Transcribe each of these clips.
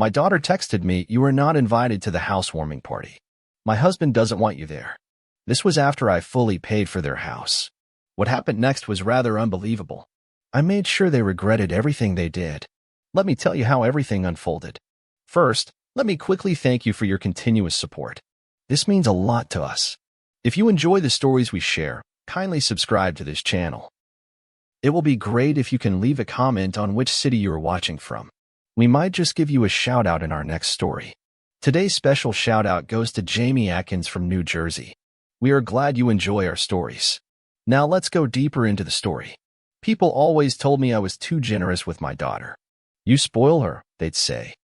My daughter texted me, "You are not invited to the housewarming party. My husband doesn't want you there." This was after I fully paid for their house. What happened next was rather unbelievable. I made sure they regretted everything they did. Let me tell you how everything unfolded. First, let me quickly thank you for your continuous support. This means a lot to us. If you enjoy the stories we share, kindly subscribe to this channel. It will be great if you can leave a comment on which city you are watching from. We might just give you a shout out in our next story. Today's special shout out goes to Jamie Atkins from New Jersey. We are glad you enjoy our stories. Now let's go deeper into the story. People always told me I was too generous with my daughter. "You spoil her," they'd say.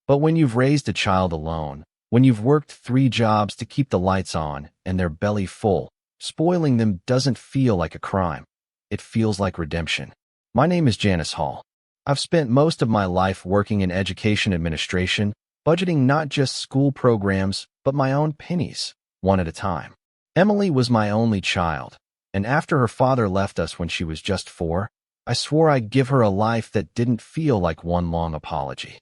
But when you've raised a child alone, when you've worked 3 jobs to keep the lights on and their belly full, spoiling them doesn't feel like a crime. It feels like redemption. My name is Janice Hall. I've spent most of my life working in education administration, budgeting not just school programs, but my own pennies, one at a time. Emily was my only child, and after her father left us when she was just 4, I swore I'd give her a life that didn't feel like one long apology.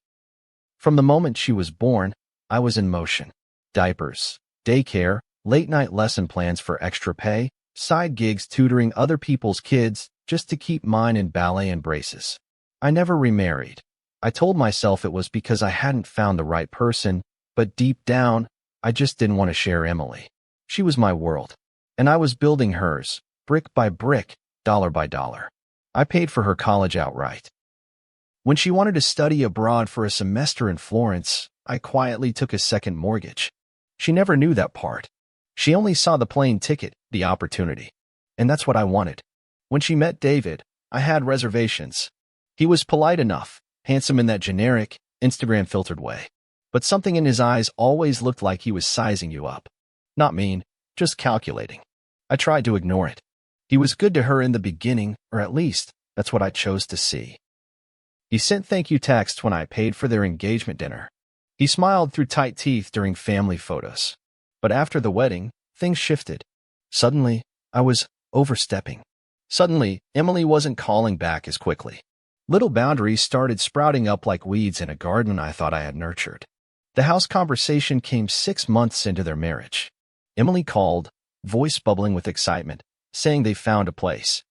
From the moment she was born, I was in motion. Diapers, daycare, late-night lesson plans for extra pay, side gigs tutoring other people's kids just to keep mine in ballet and braces. I never remarried. I told myself it was because I hadn't found the right person, but deep down, I just didn't want to share Emily. She was my world, and I was building hers, brick by brick, dollar by dollar. I paid for her college outright. When she wanted to study abroad for a semester in Florence, I quietly took a second mortgage. She never knew that part. She only saw the plane ticket, the opportunity. And that's what I wanted. When she met David, I had reservations. He was polite enough, handsome in that generic, Instagram-filtered way. But something in his eyes always looked like he was sizing you up. Not mean, just calculating. I tried to ignore it. He was good to her in the beginning, or at least, that's what I chose to see. He sent thank you texts when I paid for their engagement dinner. He smiled through tight teeth during family photos. But after the wedding, things shifted. Suddenly, I was overstepping. Suddenly, Emily wasn't calling back as quickly. Little boundaries started sprouting up like weeds in a garden I thought I had nurtured. The house conversation came 6 months into their marriage. Emily called, voice bubbling with excitement, saying they found a place.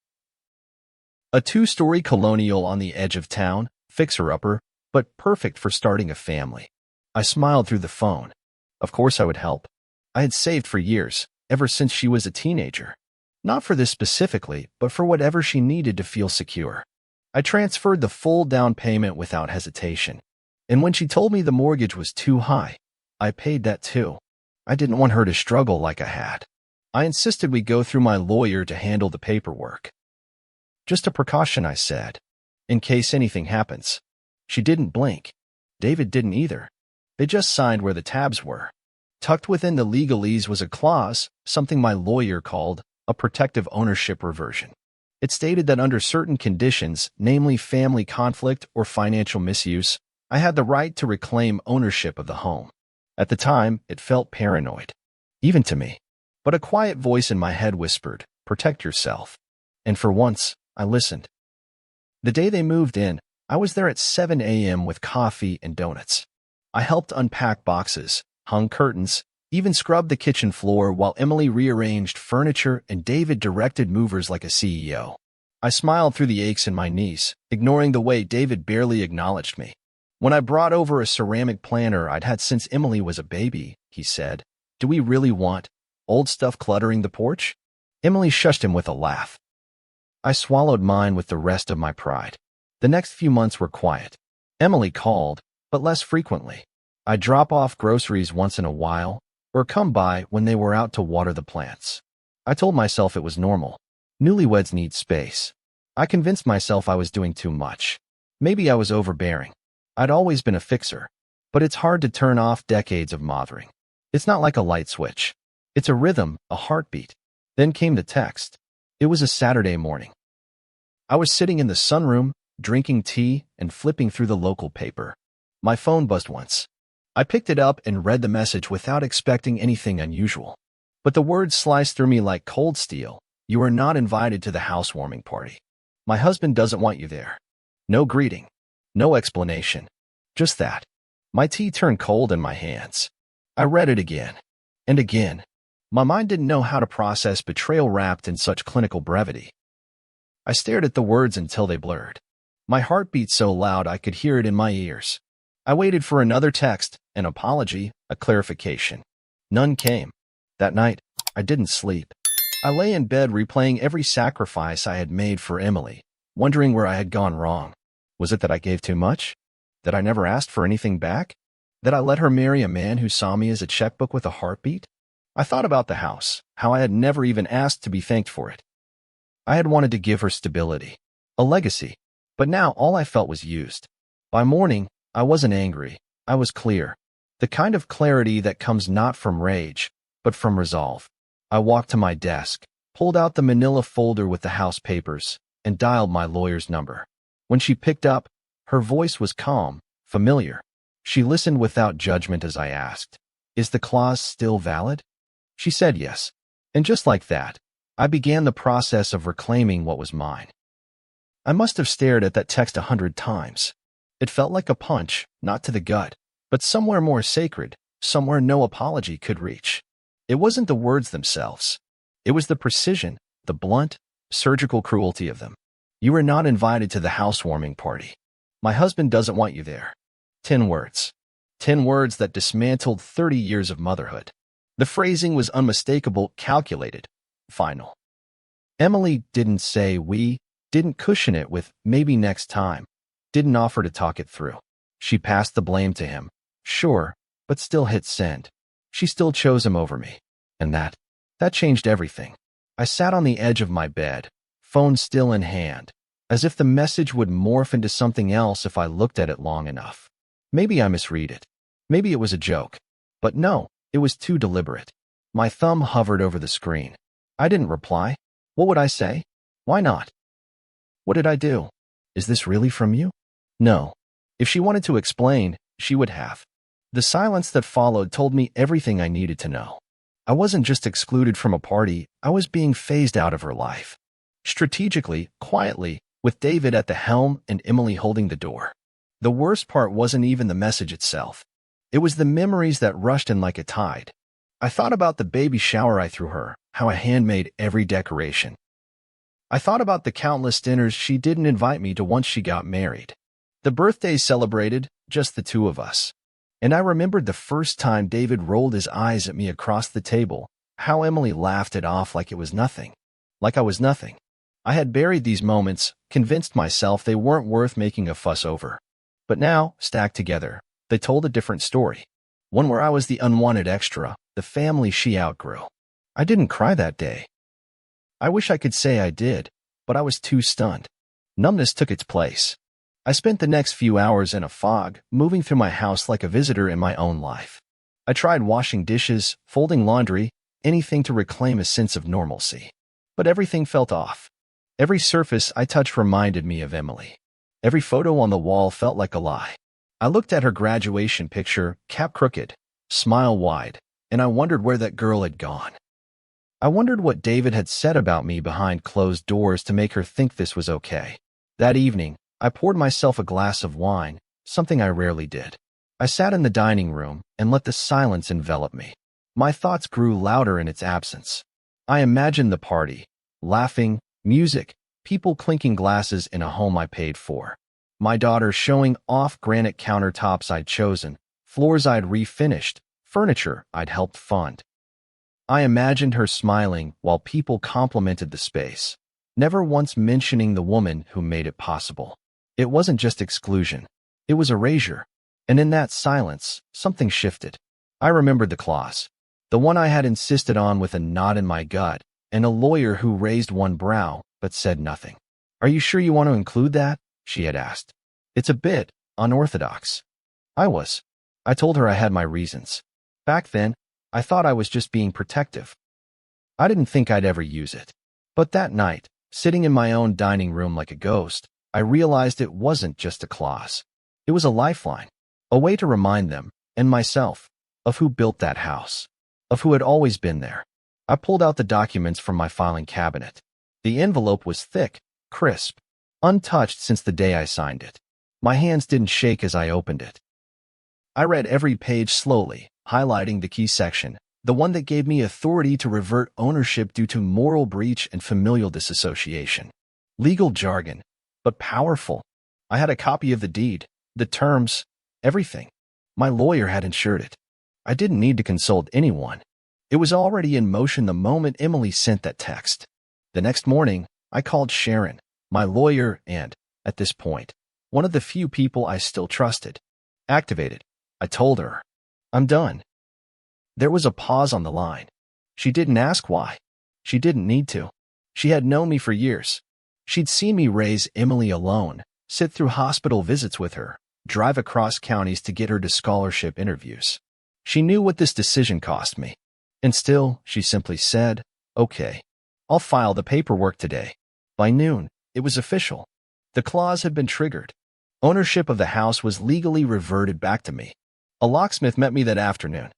A 2-story colonial on the edge of town, fixer-upper, but perfect for starting a family. I smiled through the phone. Of course I would help. I had saved for years, ever since she was a teenager. Not for this specifically, but for whatever she needed to feel secure. I transferred the full down payment without hesitation. And when she told me the mortgage was too high, I paid that too. I didn't want her to struggle like I had. I insisted we go through my lawyer to handle the paperwork. Just a precaution, I said, in case anything happens. She didn't blink. David didn't either. They just signed where the tabs were. Tucked within the legalese was a clause, something my lawyer called a protective ownership reversion. It stated that under certain conditions, namely family conflict or financial misuse, I had the right to reclaim ownership of the home. At the time, it felt paranoid, even to me. But a quiet voice in my head whispered, "Protect yourself." And for once, I listened. The day they moved in, I was there at 7 a.m. with coffee and donuts. I helped unpack boxes, hung curtains, even scrubbed the kitchen floor while Emily rearranged furniture and David directed movers like a CEO. I smiled through the aches in my knees, ignoring the way David barely acknowledged me. When I brought over a ceramic planter I'd had since Emily was a baby, he said, "Do we really want old stuff cluttering the porch?" Emily shushed him with a laugh. I swallowed mine with the rest of my pride. The next few months were quiet. Emily called, but less frequently. I'd drop off groceries once in a while, or come by when they were out to water the plants. I told myself it was normal. Newlyweds need space. I convinced myself I was doing too much. Maybe I was overbearing. I'd always been a fixer, but it's hard to turn off decades of mothering. It's not like a light switch. It's a rhythm, a heartbeat. Then came the text. It was a Saturday morning. I was sitting in the sunroom, drinking tea and flipping through the local paper. My phone buzzed once. I picked it up and read the message without expecting anything unusual. But the words sliced through me like cold steel. "You are not invited to the housewarming party. My husband doesn't want you there." No greeting. No explanation. Just that. My tea turned cold in my hands. I read it again and again. My mind didn't know how to process betrayal wrapped in such clinical brevity. I stared at the words until they blurred. My heart beat so loud I could hear it in my ears. I waited for another text, an apology, a clarification. None came. That night, I didn't sleep. I lay in bed replaying every sacrifice I had made for Emily, wondering where I had gone wrong. Was it that I gave too much? That I never asked for anything back? That I let her marry a man who saw me as a checkbook with a heartbeat? I thought about the house, how I had never even asked to be thanked for it. I had wanted to give her stability, a legacy, but now all I felt was used. By morning, I wasn't angry. I was clear. The kind of clarity that comes not from rage, but from resolve. I walked to my desk, pulled out the manila folder with the house papers, and dialed my lawyer's number. When she picked up, her voice was calm, familiar. She listened without judgment as I asked, "Is the clause still valid?" She said yes. And just like that, I began the process of reclaiming what was mine. I must have stared at that text 100 times. It felt like a punch, not to the gut, but somewhere more sacred, somewhere no apology could reach. It wasn't the words themselves. It was the precision, the blunt, surgical cruelty of them. "You are not invited to the housewarming party. My husband doesn't want you there." 10 words. 10 words that dismantled 30 years of motherhood. The phrasing was unmistakable, calculated, final. Emily didn't say we, didn't cushion it with maybe next time, didn't offer to talk it through. She passed the blame to him, sure, but still hit send. She still chose him over me. And that changed everything. I sat on the edge of my bed, phone still in hand, as if the message would morph into something else if I looked at it long enough. Maybe I misread it. Maybe it was a joke. But no, it was too deliberate. My thumb hovered over the screen. I didn't reply. What would I say? Why not? What did I do? Is this really from you? No. If she wanted to explain, she would have. The silence that followed told me everything I needed to know. I wasn't just excluded from a party, I was being phased out of her life. Strategically, quietly, with David at the helm and Emily holding the door. The worst part wasn't even the message itself. It was the memories that rushed in like a tide. I thought about the baby shower I threw her, how I handmade every decoration. I thought about the countless dinners she didn't invite me to once she got married. The birthdays celebrated, just the two of us. And I remembered the first time David rolled his eyes at me across the table, how Emily laughed it off like it was nothing. Like I was nothing. I had buried these moments, convinced myself they weren't worth making a fuss over. But now, stacked together, they told a different story. One where I was the unwanted extra, the family she outgrew. I didn't cry that day. I wish I could say I did, but I was too stunned. Numbness took its place. I spent the next few hours in a fog, moving through my house like a visitor in my own life. I tried washing dishes, folding laundry, anything to reclaim a sense of normalcy. But everything felt off. Every surface I touched reminded me of Emily. Every photo on the wall felt like a lie. I looked at her graduation picture, cap crooked, smile wide, and I wondered where that girl had gone. I wondered what David had said about me behind closed doors to make her think this was okay. That evening, I poured myself a glass of wine, something I rarely did. I sat in the dining room and let the silence envelop me. My thoughts grew louder in its absence. I imagined the party, laughing, music, people clinking glasses in a home I paid for. My daughter showing off granite countertops I'd chosen, floors I'd refinished, furniture I'd helped fund. I imagined her smiling while people complimented the space, never once mentioning the woman who made it possible. It wasn't just exclusion. It was erasure. And in that silence, something shifted. I remembered the clause, the one I had insisted on with a knot in my gut, and a lawyer who raised one brow but said nothing. "Are you sure you want to include that?" she had asked. "It's a bit unorthodox." I was. I told her I had my reasons. Back then, I thought I was just being protective. I didn't think I'd ever use it. But that night, sitting in my own dining room like a ghost, I realized it wasn't just a clause. It was a lifeline, a way to remind them, and myself, of who built that house, of who had always been there. I pulled out the documents from my filing cabinet. The envelope was thick, crisp, untouched since the day I signed it. My hands didn't shake as I opened it. I read every page slowly, highlighting the key section, the one that gave me authority to revert ownership due to moral breach and familial disassociation. Legal jargon, but powerful. I had a copy of the deed, the terms, everything. My lawyer had ensured it. I didn't need to consult anyone. It was already in motion the moment Emily sent that text. The next morning, I called Sharon, my lawyer and, at this point, one of the few people I still trusted. Activated. I told her, I'm done. There was a pause on the line. She didn't ask why. She didn't need to. She had known me for years. She'd seen me raise Emily alone, sit through hospital visits with her, drive across counties to get her to scholarship interviews. She knew what this decision cost me. And still, she simply said, okay, I'll file the paperwork today. By noon, it was official. The clause had been triggered. Ownership of the house was legally reverted back to me. A locksmith met me that afternoon.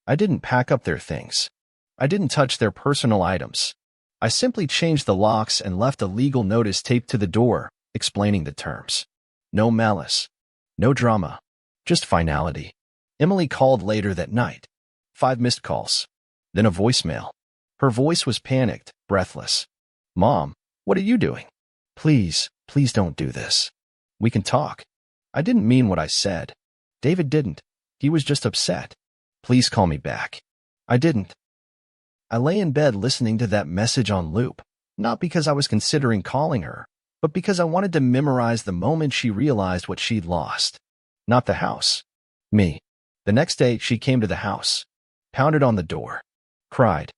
I didn't pack up their things. I didn't touch their personal items. I simply changed the locks and left a legal notice taped to the door, explaining the terms. No malice. No drama. Just finality. Emily called later that night. 5 missed calls. Then a voicemail. Her voice was panicked, breathless. Mom, what are you doing? Please don't do this. We can talk. I didn't mean what I said. David didn't. He was just upset. Please call me back. I didn't. I lay in bed listening to that message on loop, not because I was considering calling her, but because I wanted to memorize the moment she realized what she'd lost. Not the house. Me. The next day, she came to the house, pounded on the door, cried,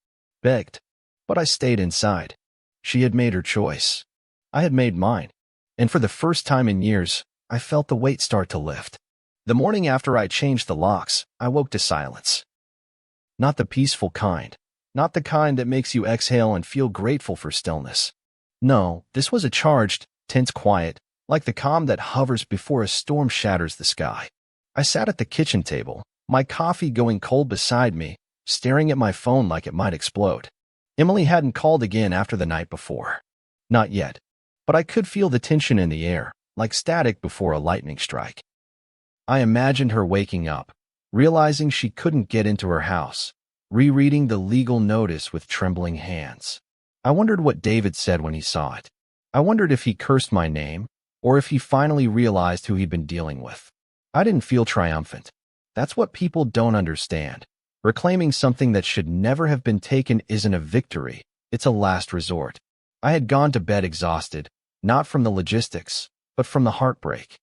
begged, but I stayed inside. She had made her choice. I had made mine. And for the first time in years, I felt the weight start to lift. The morning after I changed the locks, I woke to silence. Not the peaceful kind. Not the kind that makes you exhale and feel grateful for stillness. No, this was a charged, tense quiet, like the calm that hovers before a storm shatters the sky. I sat at the kitchen table, my coffee going cold beside me, staring at my phone like it might explode. Emily hadn't called again after the night before. Not yet. But I could feel the tension in the air, like static before a lightning strike. I imagined her waking up, realizing she couldn't get into her house, rereading the legal notice with trembling hands. I wondered what David said when he saw it. I wondered if he cursed my name, or if he finally realized who he'd been dealing with. I didn't feel triumphant. That's what people don't understand. Reclaiming something that should never have been taken isn't a victory, it's a last resort. I had gone to bed exhausted, not from the logistics, but from the heartbreak.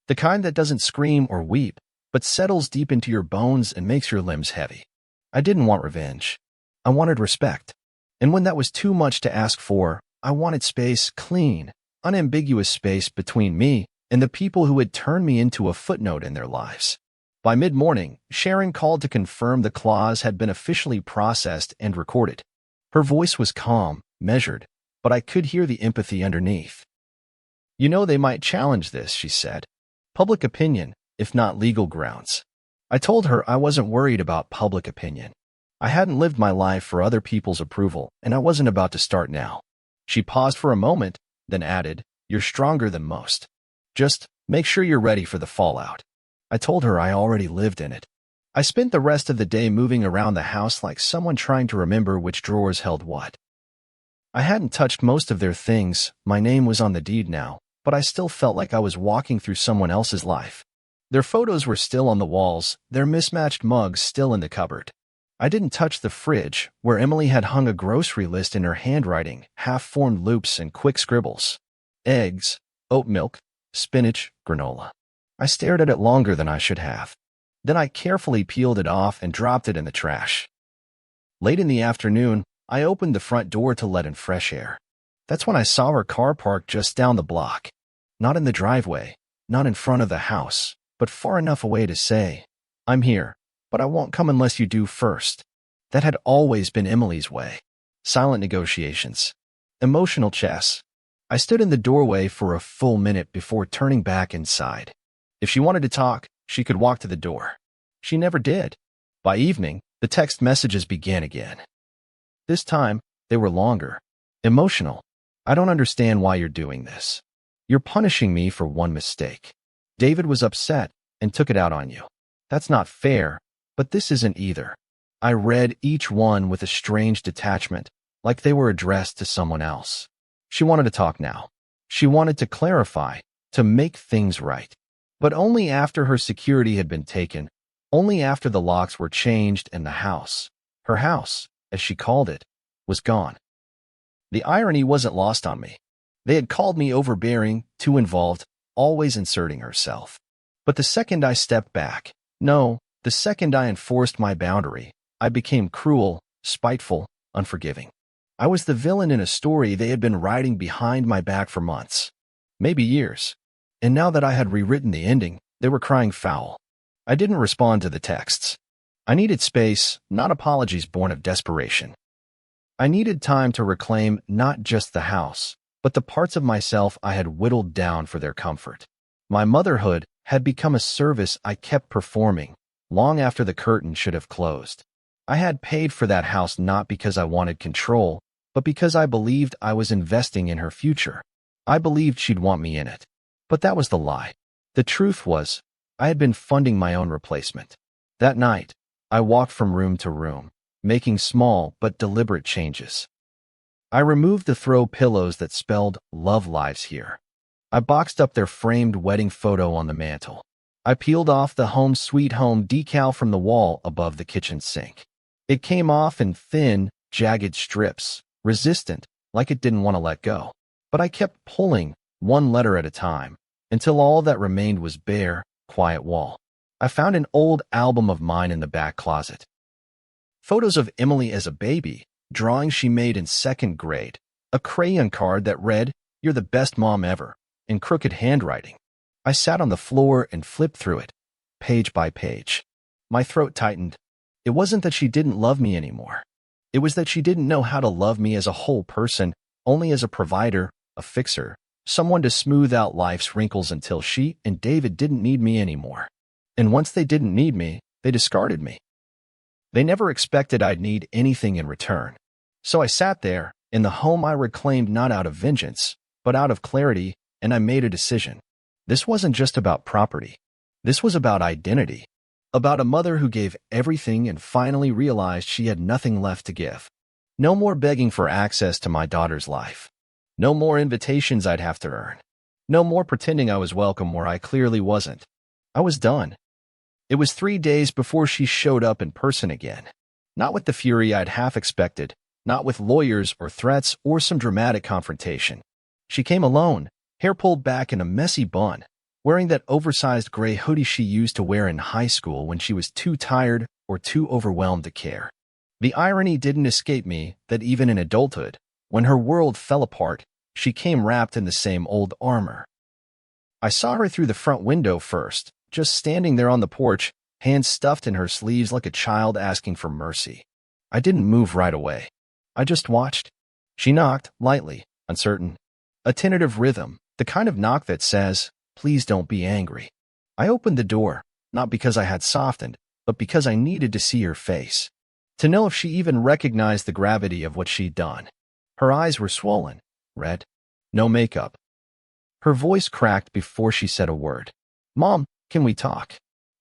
The kind that doesn't scream or weep, but settles deep into your bones and makes your limbs heavy. I didn't want revenge. I wanted respect. And when that was too much to ask for, I wanted space, clean, unambiguous space between me and the people who had turned me into a footnote in their lives. By mid-morning, Sharon called to confirm the clause had been officially processed and recorded. Her voice was calm, measured, but I could hear the empathy underneath. You know, they might challenge this, she said. Public opinion, if not legal grounds. I told her I wasn't worried about public opinion. I hadn't lived my life for other people's approval, and I wasn't about to start now. She paused for a moment, then added, You're stronger than most. Just make sure you're ready for the fallout. I told her I already lived in it. I spent the rest of the day moving around the house like someone trying to remember which drawers held what. I hadn't touched most of their things, my name was on the deed now, but I still felt like I was walking through someone else's life. Their photos were still on the walls, their mismatched mugs still in the cupboard. I didn't touch the fridge, where Emily had hung a grocery list in her handwriting, half-formed loops and quick scribbles. Eggs, oat milk, spinach, granola. I stared at it longer than I should have. Then I carefully peeled it off and dropped it in the trash. Late in the afternoon, I opened the front door to let in fresh air. That's when I saw her car parked just down the block. Not in the driveway, not in front of the house, but far enough away to say, I'm here, but I won't come unless you do first. That had always been Emily's way. Silent negotiations. Emotional chess. I stood in the doorway for a full minute before turning back inside. If she wanted to talk, she could walk to the door. She never did. By evening, the text messages began again. This time, they were longer. Emotional. I don't understand why you're doing this. You're punishing me for one mistake. David was upset, and took it out on you. That's not fair, but this isn't either. I read each one with a strange detachment, like they were addressed to someone else. She wanted to talk now. She wanted to clarify, to make things right. But only after her security had been taken, only after the locks were changed and the house, her house, as she called it, was gone. The irony wasn't lost on me. They had called me overbearing, too involved, always inserting herself. But the second I stepped back, no, the second I enforced my boundary, I became cruel, spiteful, unforgiving. I was the villain in a story they had been writing behind my back for months, maybe years. And now that I had rewritten the ending, they were crying foul. I didn't respond to the texts. I needed space, not apologies born of desperation. I needed time to reclaim not just the house, but the parts of myself I had whittled down for their comfort. My motherhood had become a service I kept performing long after the curtain should have closed. I had paid for that house not because I wanted control, but because I believed I was investing in her future. I believed she'd want me in it. But that was the lie. The truth was, I had been funding my own replacement. That night, I walked from room to room, making small but deliberate changes. I removed the throw pillows that spelled "Love Lives Here." I boxed up their framed wedding photo on the mantel. I peeled off the Home Sweet Home decal from the wall above the kitchen sink. It came off in thin, jagged strips, resistant, like it didn't want to let go. But I kept pulling, one letter at a time, until all that remained was bare, quiet wall. I found an old album of mine in the back closet. Photos of Emily as a baby, drawings she made in second grade, a crayon card that read, "You're the best mom ever," in crooked handwriting. I sat on the floor and flipped through it, page by page. My throat tightened. It wasn't that she didn't love me anymore. It was that she didn't know how to love me as a whole person, only as a provider, a fixer, someone to smooth out life's wrinkles until she and David didn't need me anymore. And once they didn't need me, they discarded me. They never expected I'd need anything in return. So I sat there, in the home I reclaimed not out of vengeance, but out of clarity, and I made a decision. This wasn't just about property. This was about identity. About a mother who gave everything and finally realized she had nothing left to give. No more begging for access to my daughter's life. No more invitations I'd have to earn. No more pretending I was welcome where I clearly wasn't. I was done. It was 3 days before she showed up in person again. Not with the fury I'd half expected, not with lawyers or threats or some dramatic confrontation. She came alone, hair pulled back in a messy bun, wearing that oversized gray hoodie she used to wear in high school when she was too tired or too overwhelmed to care. The irony didn't escape me that even in adulthood, when her world fell apart, she came wrapped in the same old armor. I saw her through the front window first, just standing there on the porch, hands stuffed in her sleeves like a child asking for mercy. I didn't move right away. I just watched. She knocked, lightly, uncertain. A tentative rhythm, the kind of knock that says, "Please don't be angry." I opened the door, not because I had softened, but because I needed to see her face, to know if she even recognized the gravity of what she'd done. Her eyes were swollen, red, no makeup. Her voice cracked before she said a word. "Mom, can we talk?"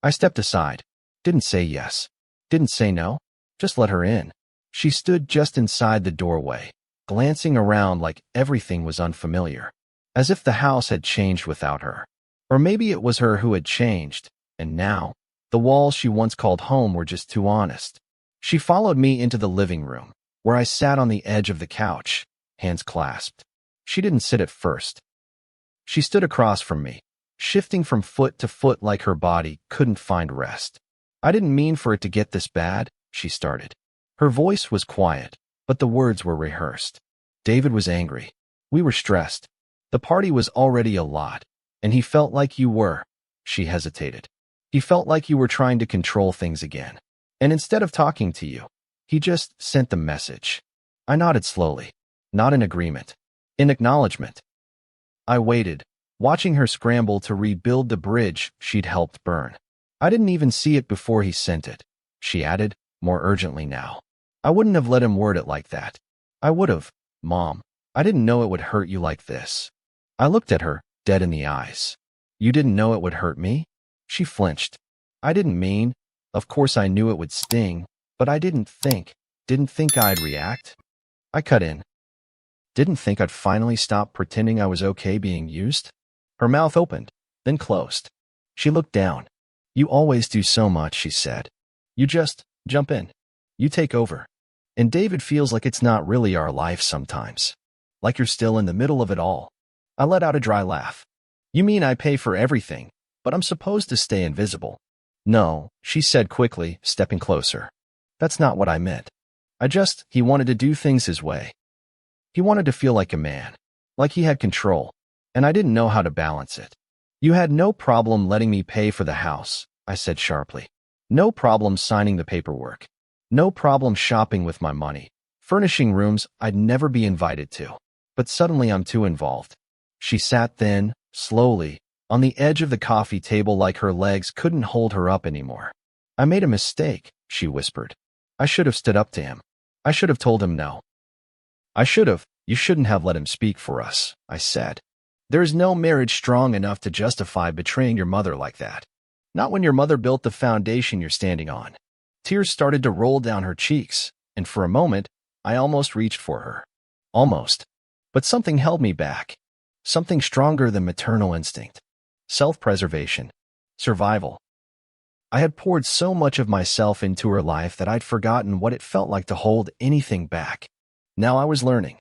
I stepped aside, didn't say yes, didn't say no, just let her in. She stood just inside the doorway, glancing around like everything was unfamiliar, as if the house had changed without her. Or maybe it was her who had changed, and now, the walls she once called home were just too honest. She followed me into the living room, where I sat on the edge of the couch, hands clasped. She didn't sit at first. She stood across from me, shifting from foot to foot like her body couldn't find rest. "I didn't mean for it to get this bad," she started. Her voice was quiet, but the words were rehearsed. "David was angry. We were stressed. The party was already a lot, and he felt like you were." She hesitated. "He felt like you were trying to control things again. And instead of talking to you, he just sent the message." I nodded slowly, not in agreement, in acknowledgement. I waited, watching her scramble to rebuild the bridge she'd helped burn. "I didn't even see it before he sent it," she added, more urgently now. "I wouldn't have let him word it like that. I would have, Mom. I didn't know it would hurt you like this." I looked at her, dead in the eyes. "You didn't know it would hurt me?" She flinched. I didn't mean. Of course I knew it would sting, but I didn't think I'd react. I cut in. Didn't think I'd finally stop pretending I was okay being used? Her mouth opened, then closed. She looked down. You always do so much, she said. You just jump in. You take over. And David feels like it's not really our life sometimes. Like you're still in the middle of it all. I let out a dry laugh. You mean I pay for everything, but I'm supposed to stay invisible? No, she said quickly, stepping closer. That's not what I meant. He wanted to do things his way. He wanted to feel like a man, like he had control, and I didn't know how to balance it. You had no problem letting me pay for the house, I said sharply. No problem signing the paperwork. No problem shopping with my money, furnishing rooms I'd never be invited to. But suddenly I'm too involved. She sat then, slowly, on the edge of the coffee table like her legs couldn't hold her up anymore. I made a mistake, she whispered. I should have stood up to him. I should have told him no. You shouldn't have let him speak for us, I said. There is no marriage strong enough to justify betraying your mother like that. Not when your mother built the foundation you're standing on. Tears started to roll down her cheeks, and for a moment, I almost reached for her. Almost. But something held me back. Something stronger than maternal instinct. Self-preservation. Survival. I had poured so much of myself into her life that I'd forgotten what it felt like to hold anything back. Now I was learning.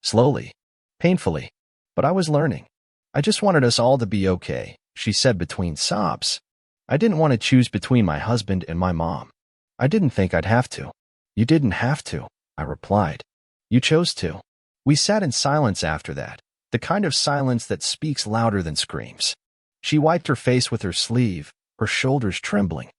Slowly. Painfully. But I was learning. I just wanted us all to be okay, she said between sobs. I didn't want to choose between my husband and my mom. I didn't think I'd have to. You didn't have to, I replied. You chose to. We sat in silence after that, the kind of silence that speaks louder than screams. She wiped her face with her sleeve, her shoulders trembling.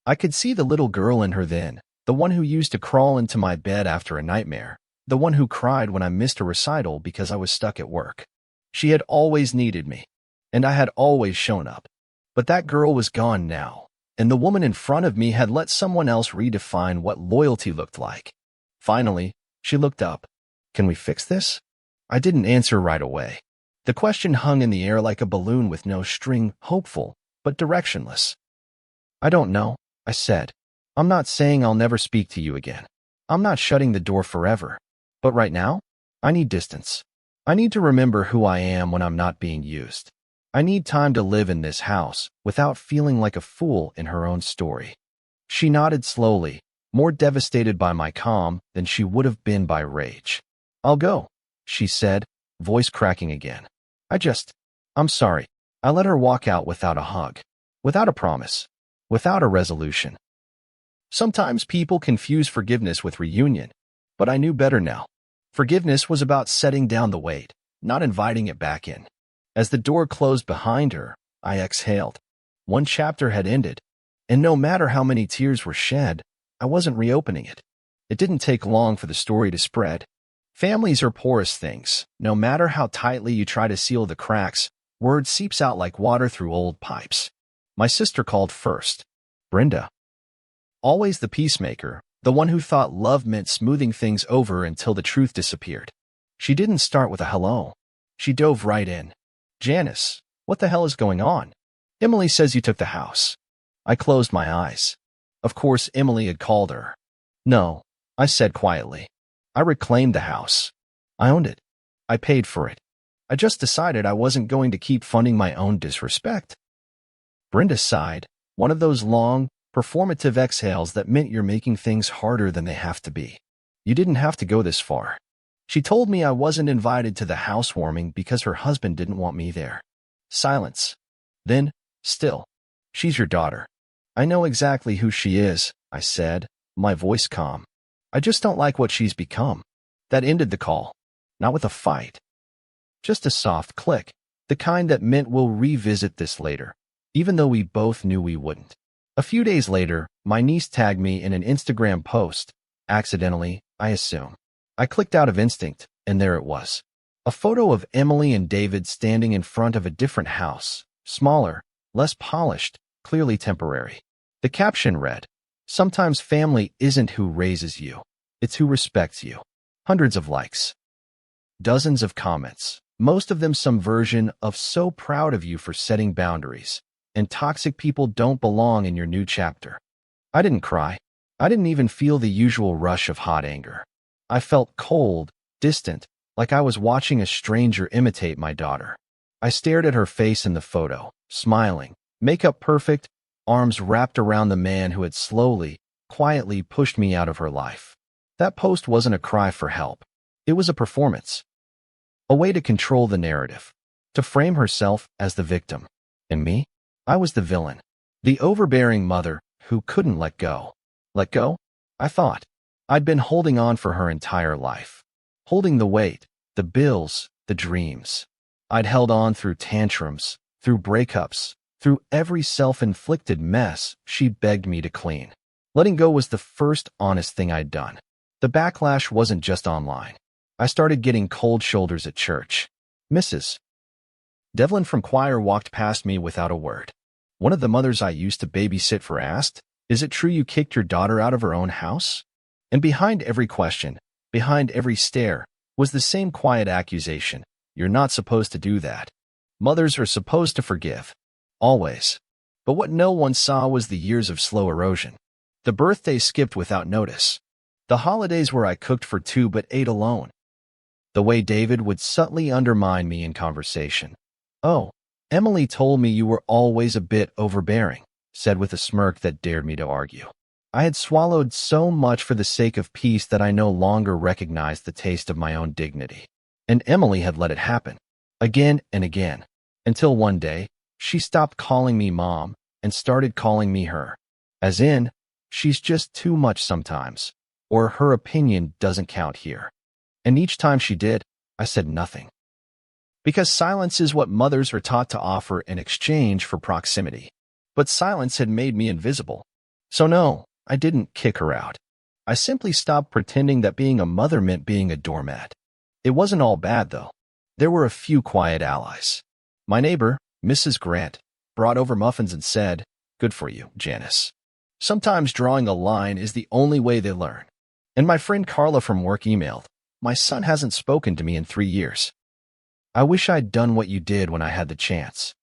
I could see the little girl in her then, the one who used to crawl into my bed after a nightmare, the one who cried when I missed a recital because I was stuck at work. She had always needed me, and I had always shown up. But that girl was gone now, and the woman in front of me had let someone else redefine what loyalty looked like. Finally, she looked up. Can we fix this? I didn't answer right away. The question hung in the air like a balloon with no string, hopeful, but directionless. I don't know, I said. I'm not saying I'll never speak to you again. I'm not shutting the door forever. But right now, I need distance. I need to remember who I am when I'm not being used. I need time to live in this house without feeling like a fool in her own story. She nodded slowly, more devastated by my calm than she would have been by rage. I'll go, she said, voice cracking again. I'm sorry. I let her walk out without a hug, without a promise, without a resolution. Sometimes people confuse forgiveness with reunion, but I knew better now. Forgiveness was about setting down the weight, not inviting it back in. As the door closed behind her, I exhaled. One chapter had ended, and no matter how many tears were shed, I wasn't reopening it. It didn't take long for the story to spread. Families are porous things. No matter how tightly you try to seal the cracks, word seeps out like water through old pipes. My sister called first. Brenda. Always the peacemaker, the one who thought love meant smoothing things over until the truth disappeared. She didn't start with a hello. She dove right in. Janice, what the hell is going on? Emily says you took the house. I closed my eyes. Of course, Emily had called her. No, I said quietly. I reclaimed the house. I owned it. I paid for it. I just decided I wasn't going to keep funding my own disrespect. Brenda sighed, one of those long, performative exhales that meant you're making things harder than they have to be. You didn't have to go this far. She told me I wasn't invited to the housewarming because her husband didn't want me there. Silence. Then, still, she's your daughter. I know exactly who she is, I said, my voice calm. I just don't like what she's become. That ended the call. Not with a fight. Just a soft click, the kind that meant we'll revisit this later, even though we both knew we wouldn't. A few days later, my niece tagged me in an Instagram post, accidentally, I assume. I clicked out of instinct, and there it was. A photo of Emily and David standing in front of a different house, smaller, less polished, clearly temporary. The caption read, "Sometimes family isn't who raises you, it's who respects you." Hundreds of likes. Dozens of comments, most of them some version of "so proud of you for setting boundaries." and toxic people don't belong in your new chapter. I didn't cry. I didn't even feel the usual rush of hot anger. I felt cold, distant, like I was watching a stranger imitate my daughter. I stared at her face in the photo, smiling, makeup perfect, arms wrapped around the man who had slowly, quietly pushed me out of her life. That post wasn't a cry for help. It was a performance. A way to control the narrative. To frame herself as the victim. And me? I was the villain. The overbearing mother who couldn't let go. Let go? I thought. I'd been holding on for her entire life. Holding the weight, the bills, the dreams. I'd held on through tantrums, through breakups, through every self-inflicted mess she begged me to clean. Letting go was the first honest thing I'd done. The backlash wasn't just online. I started getting cold shoulders at church. Mrs. Devlin from choir walked past me without a word. One of the mothers I used to babysit for asked, "Is it true you kicked your daughter out of her own house?" And behind every question, behind every stare, was the same quiet accusation. You're not supposed to do that. Mothers are supposed to forgive. Always. But what no one saw was the years of slow erosion. The birthdays skipped without notice. The holidays where I cooked for two but ate alone. The way David would subtly undermine me in conversation. "Oh, Emily told me you were always a bit overbearing," said with a smirk that dared me to argue. I had swallowed so much for the sake of peace that I no longer recognized the taste of my own dignity. And Emily had let it happen, again and again, until one day, she stopped calling me mom and started calling me her. As in, she's just too much sometimes, or her opinion doesn't count here. And each time she did, I said nothing. Because silence is what mothers are taught to offer in exchange for proximity. But silence had made me invisible. So no, I didn't kick her out. I simply stopped pretending that being a mother meant being a doormat. It wasn't all bad, though. There were a few quiet allies. My neighbor, Mrs. Grant, brought over muffins and said, "Good for you, Janice." Sometimes drawing a line is the only way they learn. And my friend Carla from work emailed, "My son hasn't spoken to me in 3 years. I wish I'd done what you did when I had the chance."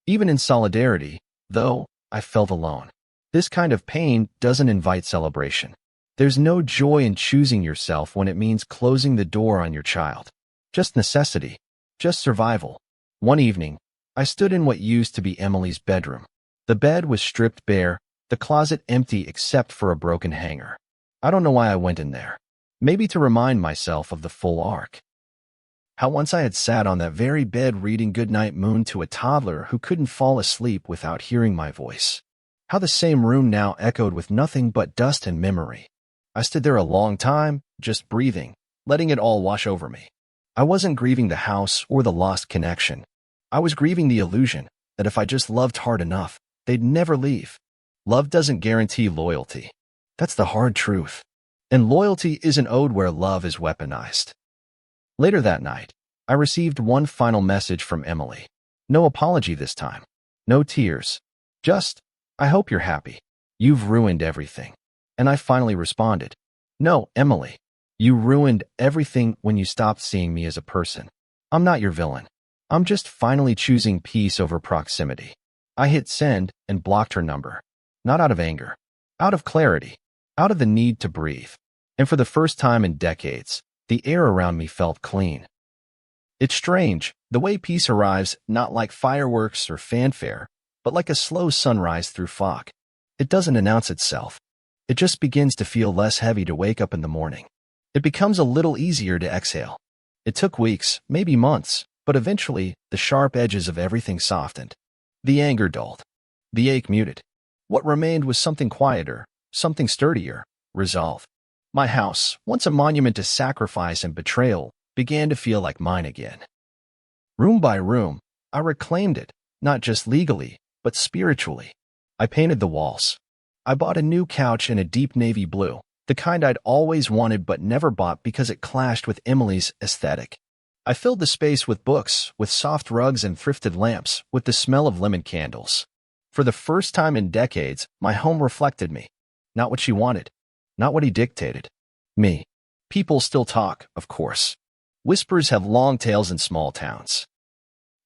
Even in solidarity, though, I felt alone. This kind of pain doesn't invite celebration. There's no joy in choosing yourself when it means closing the door on your child. Just necessity. Just survival. One evening, I stood in what used to be Emily's bedroom. The bed was stripped bare, the closet empty except for a broken hanger. I don't know why I went in there. Maybe to remind myself of the full arc. How once I had sat on that very bed reading Goodnight Moon to a toddler who couldn't fall asleep without hearing my voice. How the same room now echoed with nothing but dust and memory. I stood there a long time, just breathing, letting it all wash over me. I wasn't grieving the house or the lost connection. I was grieving the illusion that if I just loved hard enough, they'd never leave. Love doesn't guarantee loyalty. That's the hard truth. And loyalty isn't owed where love is weaponized. Later that night, I received one final message from Emily. No apology this time. No tears. Just, "I hope you're happy. You've ruined everything." And I finally responded, "No, Emily, you ruined everything when you stopped seeing me as a person. I'm not your villain. I'm just finally choosing peace over proximity." I hit send and blocked her number. Not out of anger. Out of clarity. Out of the need to breathe. And for the first time in decades, the air around me felt clean. It's strange, the way peace arrives not like fireworks or fanfare, but like a slow sunrise through fog. It doesn't announce itself. It just begins to feel less heavy to wake up in the morning. It becomes a little easier to exhale. It took weeks, maybe months, but eventually the sharp edges of everything softened. The anger dulled. The ache muted. What remained was something quieter, something sturdier, resolve. My house, once a monument to sacrifice and betrayal, began to feel like mine again. Room by room, I reclaimed it, not just legally, but spiritually. I painted the walls. I bought a new couch in a deep navy blue, the kind I'd always wanted but never bought because it clashed with Emily's aesthetic. I filled the space with books, with soft rugs and thrifted lamps, with the smell of lemon candles. For the first time in decades, my home reflected me. Not what she wanted. Not what he dictated. Me. People still talk, of course. Whispers have long tails in small towns.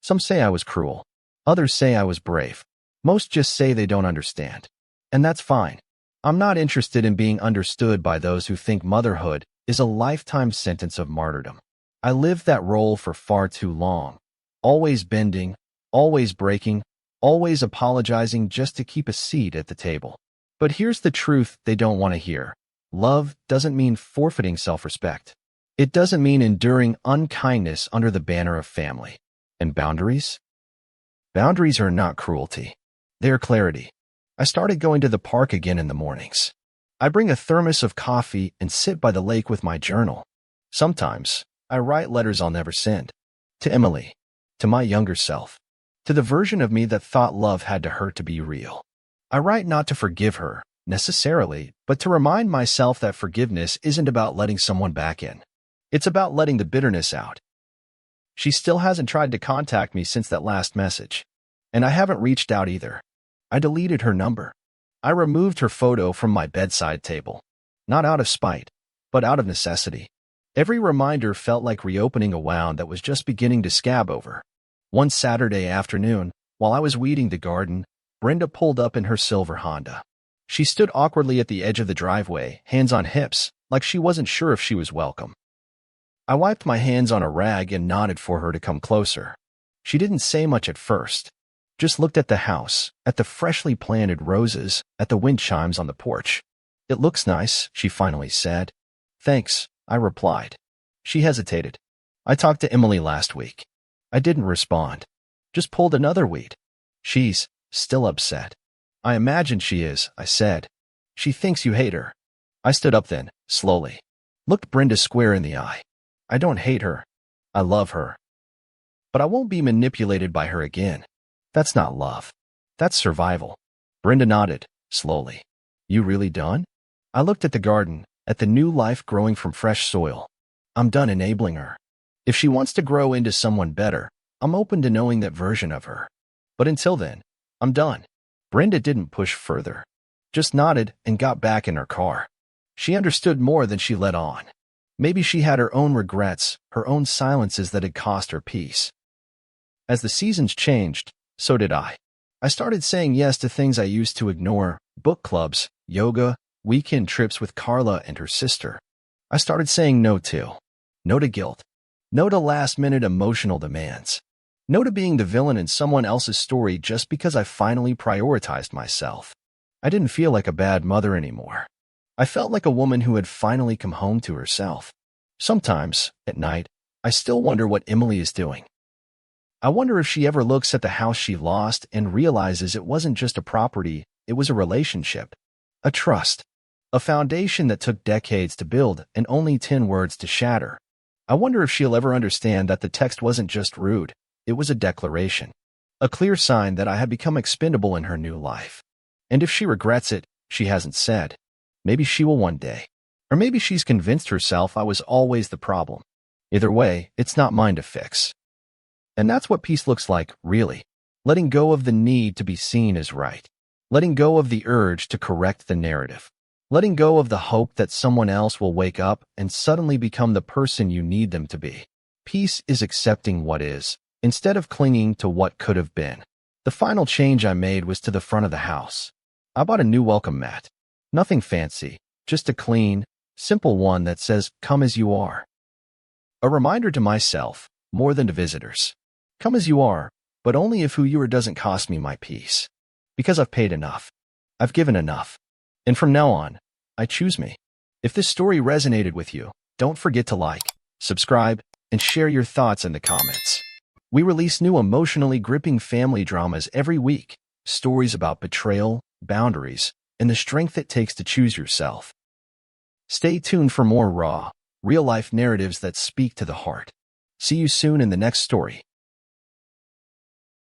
Some say I was cruel. Others say I was brave. Most just say they don't understand. And that's fine. I'm not interested in being understood by those who think motherhood is a lifetime sentence of martyrdom. I lived that role for far too long. Always bending, always breaking, always apologizing just to keep a seat at the table. But here's the truth they don't want to hear. Love doesn't mean forfeiting self-respect. It doesn't mean enduring unkindness under the banner of family. And boundaries? Boundaries are not cruelty. They are clarity. I started going to the park again in the mornings. I bring a thermos of coffee and sit by the lake with my journal. Sometimes, I write letters I'll never send. To Emily. To my younger self. To the version of me that thought love had to hurt to be real. I write not to forgive her, necessarily, but to remind myself that forgiveness isn't about letting someone back in. It's about letting the bitterness out. She still hasn't tried to contact me since that last message. And I haven't reached out either. I deleted her number. I removed her photo from my bedside table. Not out of spite, but out of necessity. Every reminder felt like reopening a wound that was just beginning to scab over. One Saturday afternoon, while I was weeding the garden, Brenda pulled up in her silver Honda. She stood awkwardly at the edge of the driveway, hands on hips, like she wasn't sure if she was welcome. I wiped my hands on a rag and nodded for her to come closer. She didn't say much at first, just looked at the house, at the freshly planted roses, at the wind chimes on the porch. "It looks nice," she finally said. "Thanks," I replied. She hesitated. "I talked to Emily last week." I didn't respond. Just pulled another weed. "She's still upset." "I imagine she is," I said. "She thinks you hate her." I stood up then, slowly. Looked Brenda square in the eye. "I don't hate her. I love her. But I won't be manipulated by her again. That's not love. That's survival." Brenda nodded, slowly. "You really done?" I looked at the garden, at the new life growing from fresh soil. I'm done enabling her. If she wants to grow into someone better, I'm open to knowing that version of her. But until then, I'm done. Brenda didn't push further. Just nodded and got back in her car. She understood more than she let on. Maybe she had her own regrets, her own silences that had cost her peace. As the seasons changed, so did I. I started saying yes to things I used to ignore: book clubs, yoga, weekend trips with Carla and her sister. I started saying no to guilt, no to last-minute emotional demands, no to being the villain in someone else's story just because I finally prioritized myself. I didn't feel like a bad mother anymore. I felt like a woman who had finally come home to herself. Sometimes, at night, I still wonder what Emily is doing. I wonder if she ever looks at the house she lost and realizes it wasn't just a property, it was a relationship, a trust, a foundation that took decades to build and only 10 words to shatter. I wonder if she'll ever understand that the text wasn't just rude, it was a declaration, a clear sign that I had become expendable in her new life. And if she regrets it, she hasn't said. Maybe she will one day. Or maybe she's convinced herself I was always the problem. Either way, it's not mine to fix. And that's what peace looks like, really. Letting go of the need to be seen as right. Letting go of the urge to correct the narrative. Letting go of the hope that someone else will wake up and suddenly become the person you need them to be. Peace is accepting what is, instead of clinging to what could have been. The final change I made was to the front of the house. I bought a new welcome mat. Nothing fancy, just a clean, simple one that says, "Come as you are." A reminder to myself, more than to visitors. Come as you are, but only if who you are doesn't cost me my peace. Because I've paid enough. I've given enough. And from now on, I choose me. If this story resonated with you, don't forget to like, subscribe, and share your thoughts in the comments. We release new emotionally gripping family dramas every week. Stories about betrayal, boundaries, and the strength it takes to choose yourself. Stay tuned for more raw, real-life narratives that speak to the heart. See you soon in the next story.